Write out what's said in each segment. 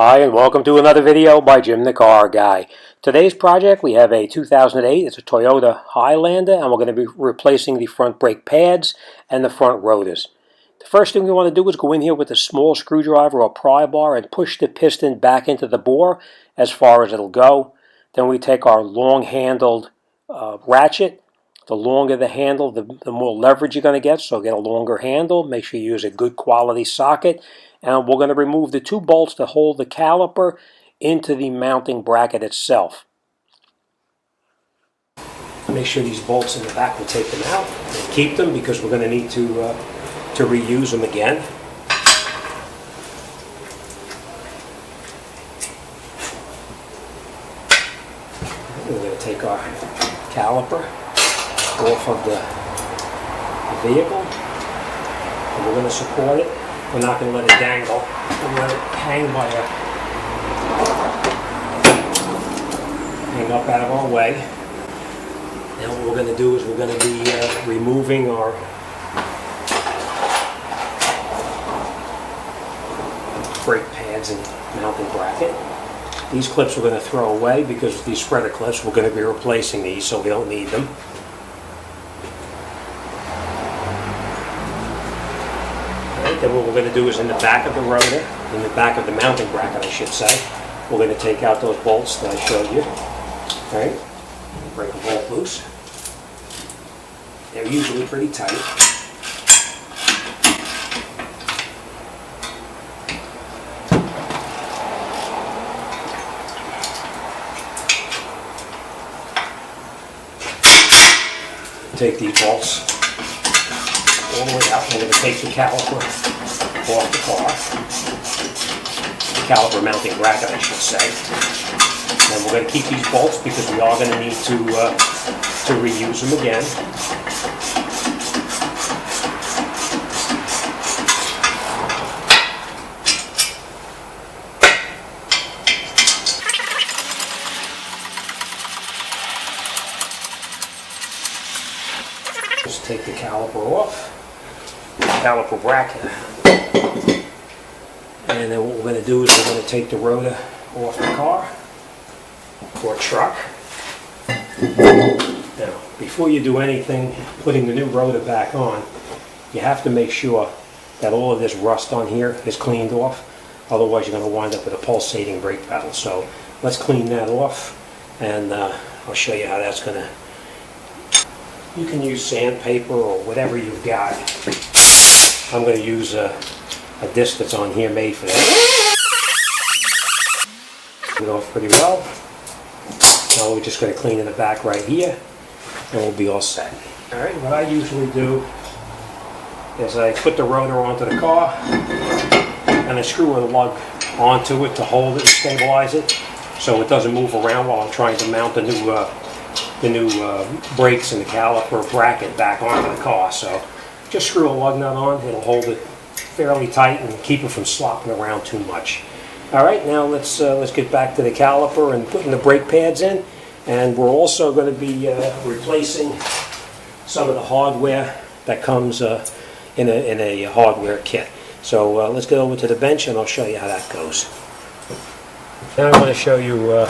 Hi, and welcome to another video by Jim the Car Guy. Today's project, we have a 2008, it's a Toyota Highlander, and we're going to be replacing the front brake pads and the front rotors. The first thing we want to do is go in here with a small screwdriver or pry bar and push the piston back into the bore as far as it'll go. Then we take our long-handled ratchet. The longer the handle, the more leverage you're going to get, so get a longer handle. Make sure you use a good quality socket. And we're going to remove the two bolts that hold the caliper into the mounting bracket itself. Make sure these bolts in the back, will take them out and keep them because we're going to need to reuse them again. We're going to take our caliper off of the vehicle, and we're going to support it. We're not going to let it dangle. We'll let it hang up out of our way. Now what we're going to do is we're going to be removing our brake pads and mounting bracket. These clips we're going to throw away because these spreader clips, we're going to be replacing these, so we don't need them. Then what we're going to do is in the back of the rotor, in the back of the mounting bracket I should say, we're going to take out those bolts that I showed you. Alright, break a bolt loose. They're usually pretty tight. Take these bolts all the way out. We're going to take the caliper off the car. The caliper mounting bracket, I should say. And we're going to keep these bolts because we are going to need to reuse them again. Just take the caliper off. Caliper bracket, and then what we're going to do is we're going to take the rotor off the car or truck. Now, before you do anything, putting the new rotor back on, you have to make sure that all of this rust on here is cleaned off. Otherwise, you're going to wind up with a pulsating brake pedal. So let's clean that off, and I'll show you how that's going to. You can use sandpaper or whatever you've got. I'm going to use a disc that's on here made for that. It off pretty well. Now we're just going to clean in the back right here, and we'll be all set. Alright, what I usually do is I put the rotor onto the car, and I screw a lug onto it to hold it and stabilize it, so it doesn't move around while I'm trying to mount the new brakes and the caliper bracket back onto the car. So just screw a lug nut on, it'll hold it fairly tight and keep it from slopping around too much. Alright, now let's get back to the caliper and putting the brake pads in, and we're also going to be replacing some of the hardware that comes in a hardware kit. So let's get over to the bench and I'll show you how that goes. Now I want to show you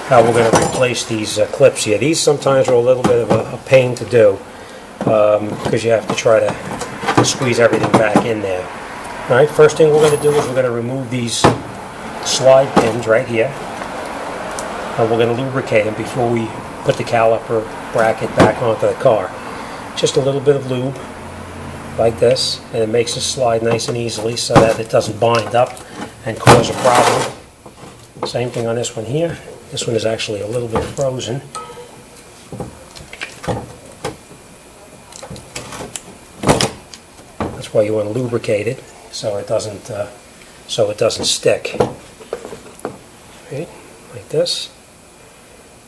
how we're going to replace these clips here. These sometimes are a little bit of a pain to do. Because you have to try to squeeze everything back in there. Alright, first thing we're going to do is we're going to remove these slide pins right here. And we're going to lubricate them before we put the caliper bracket back onto the car. Just a little bit of lube, like this, and it makes it slide nice and easily so that it doesn't bind up and cause a problem. Same thing on this one here. This one is actually a little bit frozen. That's why you want to lubricate it so it doesn't stick. Right, like this,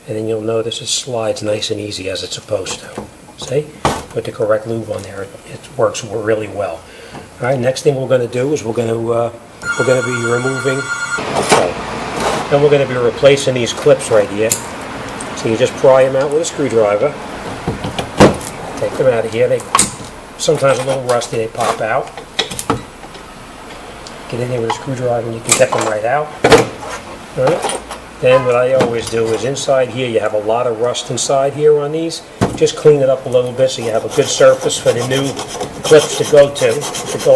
and then you'll notice it slides nice and easy as it's supposed to. See, put the correct lube on there; it works really well. All right, next thing we're going to do is we're going to be removing. Okay, then we're going to be replacing these clips right here. So you just pry them out with a screwdriver. Take them out of here. They sometimes a little rusty, they pop out. Get in there with a screwdriver and you can get them right out. All right. Then what I always do is inside here you have a lot of rust inside here on these. Just clean it up a little bit so you have a good surface for the new clips to go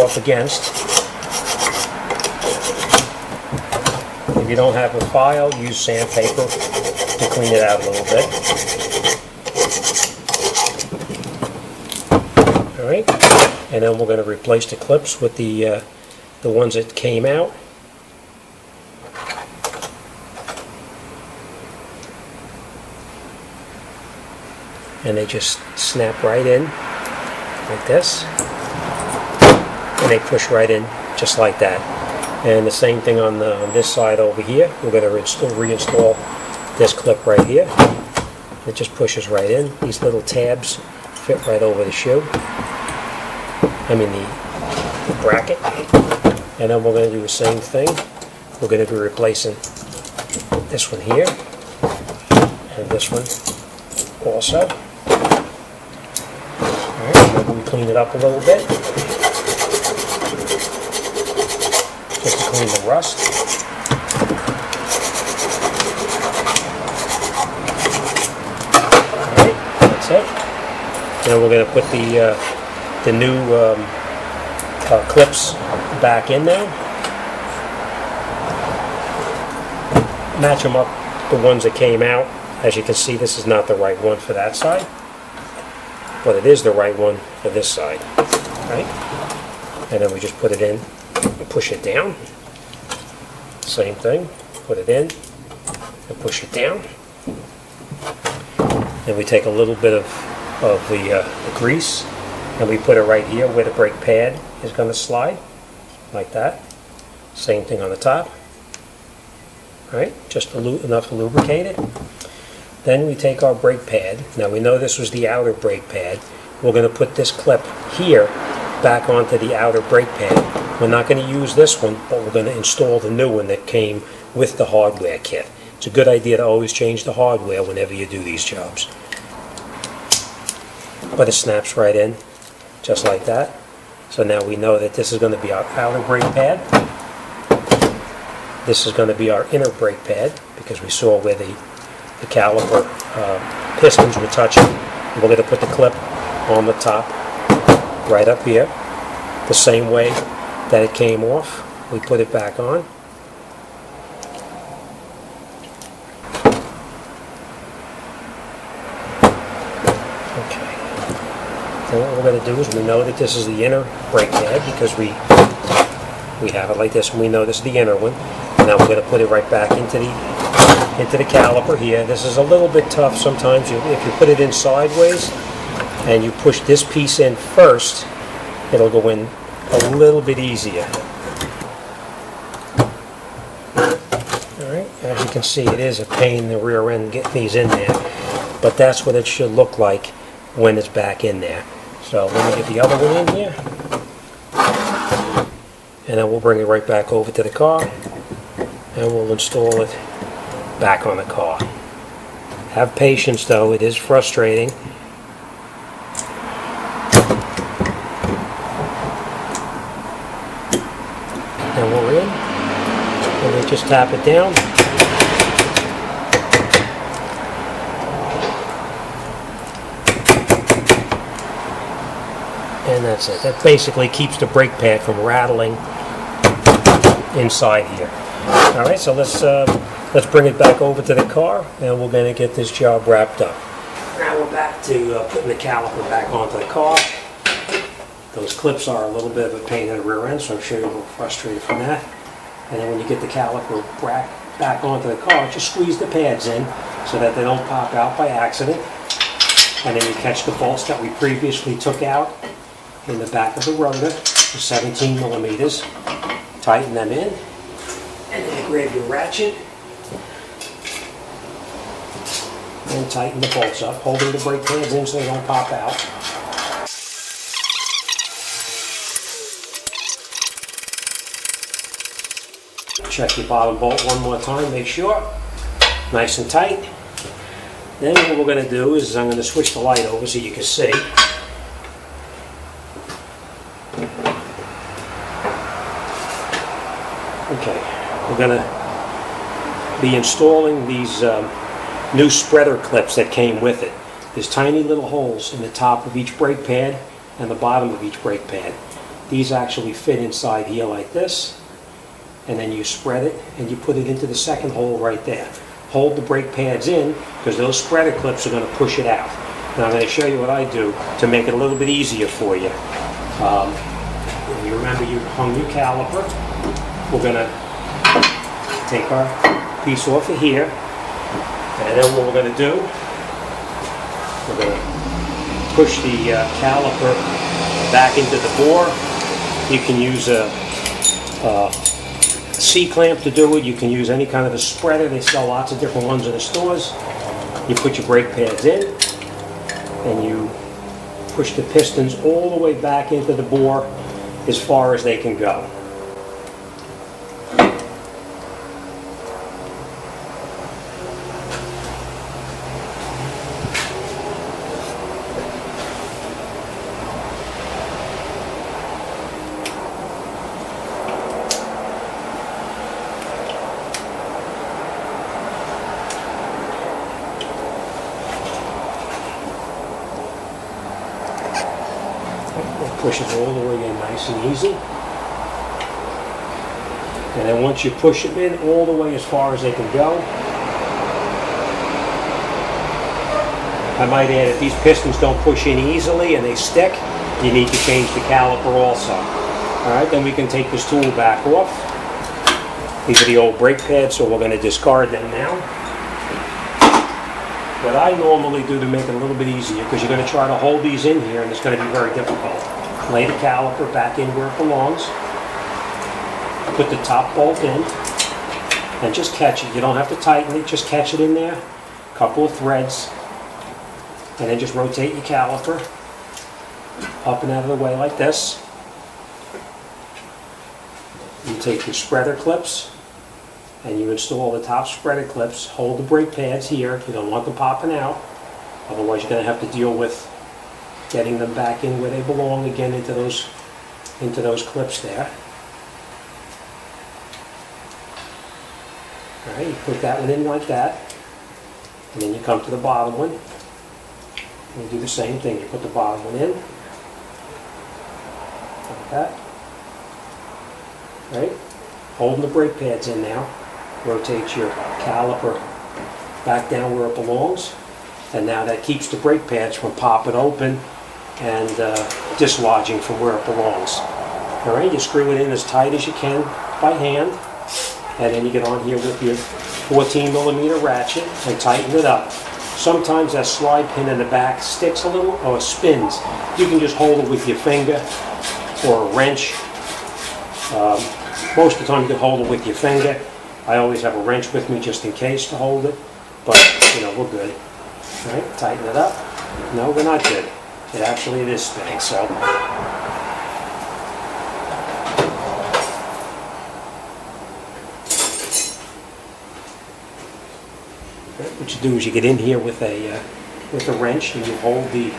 up against. If you don't have a file, use sandpaper to clean it out a little bit. All right, and then we're going to replace the clips with the ones that came out. And they just snap right in like this, and they push right in just like that. And the same thing on this side over here. We're going to reinstall this clip right here. It just pushes right in. These little tabs fit right over the shoe. I mean the bracket. And then we're going to do the same thing. We're going to be replacing this one here and this one also. Alright, we clean it up a little bit, just to clean the rust. Alright, that's it. Now we're going to put the new clips back in there. Match them up, the ones that came out. As you can see, this is not the right one for that side, but it is the right one for this side, right? And then we just put it in, push it down. Same thing, put it in and push it down. Then we take a little bit of the grease and we put it right here where the brake pad is going to slide, like that. Same thing on the top, right? Just enough to lubricate it. Then we take our brake pad. Now we know this was the outer brake pad. We're going to put this clip here back onto the outer brake pad. We're not going to use this one, but we're going to install the new one that came with the hardware kit. It's a good idea to always change the hardware whenever you do these jobs. But it snaps right in, just like that. So now we know that this is going to be our outer brake pad. This is going to be our inner brake pad, because we saw where the caliper pistons were touching. We're going to put the clip on the top, right up here, the same way that it came off. We put it back on. Okay. So what we're going to do is we know that this is the inner brake pad because we have it like this, and we know this is the inner one. And now we're going to put it right back into the caliper here. This is a little bit tough sometimes. If you put it in sideways and you push this piece in first, it'll go in a little bit easier. Alright, as you can see, it is a pain in the rear end getting these in there, but that's what it should look like when it's back in there. So let me get the other one in here, and then we'll bring it right back over to the car, and we'll install it back on the car. Have patience though, it is frustrating. And we're in, and we just tap it down. And that's it. That basically keeps the brake pad from rattling inside here. Alright, so let's bring it back over to the car, and we're going to get this job wrapped up. Now we're back to putting the caliper back onto the car. Those clips are a little bit of a pain in the rear end, so I'm sure you're a little frustrated from that. And then when you get the caliper back onto the car, just squeeze the pads in so that they don't pop out by accident. And then you catch the bolts that we previously took out in the back of the rotor, the 17 millimeters. Tighten them in, and then grab your ratchet and tighten the bolts up, holding the brake pads in so they don't pop out. Check your bottom bolt one more time, make sure, nice and tight. Then what we're going to do is I'm going to switch the light over so you can see. we're going to be installing these new spreader clips that came with it. There's tiny little holes in the top of each brake pad and the bottom of each brake pad. These actually fit inside here like this, and then you spread it and you put it into the second hole right there. Hold the brake pads in, because those spreader clips are going to push it out. Now I'm going to show you what I do to make it a little bit easier for you. You remember you hung your caliper. We're going to take our piece off of here, and then what we're going to do, we're going to push the caliper back into the bore. You can use a C-clamp to do it. You can use any kind of a spreader. They sell lots of different ones in the stores. You put your brake pads in, and you push the pistons all the way back into the bore as far as they can go. Push it all the way in nice and easy. And then once you push it in all the way as far as they can go, I might add, if these pistons don't push in easily and they stick, you need to change the caliper also. Alright, then we can take this tool back off. These are the old brake pads, so we're going to discard them now. What I normally do to make it a little bit easier, because you're going to try to hold these in here and it's going to be very difficult. Lay the caliper back in where it belongs. Put the top bolt in and just catch it. You don't have to tighten it, just catch it in there. A couple of threads, and then just rotate your caliper up and out of the way like this. You take your spreader clips and you install the top spreader clips. Hold the brake pads here. You don't want them popping out, otherwise you're going to have to deal with getting them back in where they belong again, into those clips there. All right, you put that one in like that, and then you come to the bottom one and you do the same thing. You put the bottom one in like that. All right, holding the brake pads in now. Rotate your caliper back down where it belongs, and now that keeps the brake pads from popping open and dislodging from where it belongs. All right, you screw it in as tight as you can by hand, and then you get on here with your 14mm ratchet and tighten it up. Sometimes that slide pin in the back sticks a little or spins. You can just hold it with your finger or a wrench. Most of the time you can hold it with your finger. I always have a wrench with me just in case to hold it, but you know, we're good. All right, tighten it up. No, we're not good. It actually is spinning, so. What you do is you get in here with a wrench and you hold the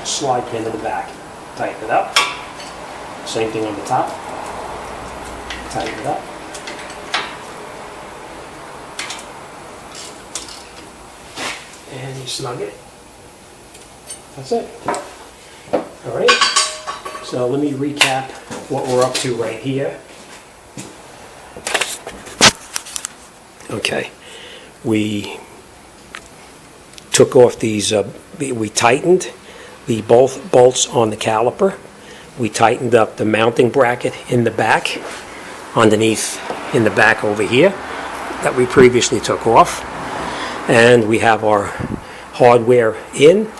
slide pin in the back. Tighten it up. Same thing on the top. Tighten it up. And you snug it. That's it. All right. So let me recap what we're up to right here. Okay. We took off these, we tightened the both bolts on the caliper. We tightened up the mounting bracket in the back, underneath in the back over here, that we previously took off. And we have our hardware in,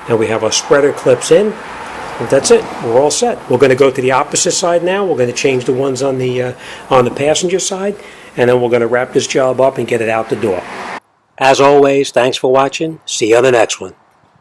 and we have our spreader clips in. And that's it. We're all set. We're going to go to the opposite side now. We're going to change the ones on the passenger side, and then we're going to wrap this job up and get it out the door. As always, thanks for watching. See you on the next one.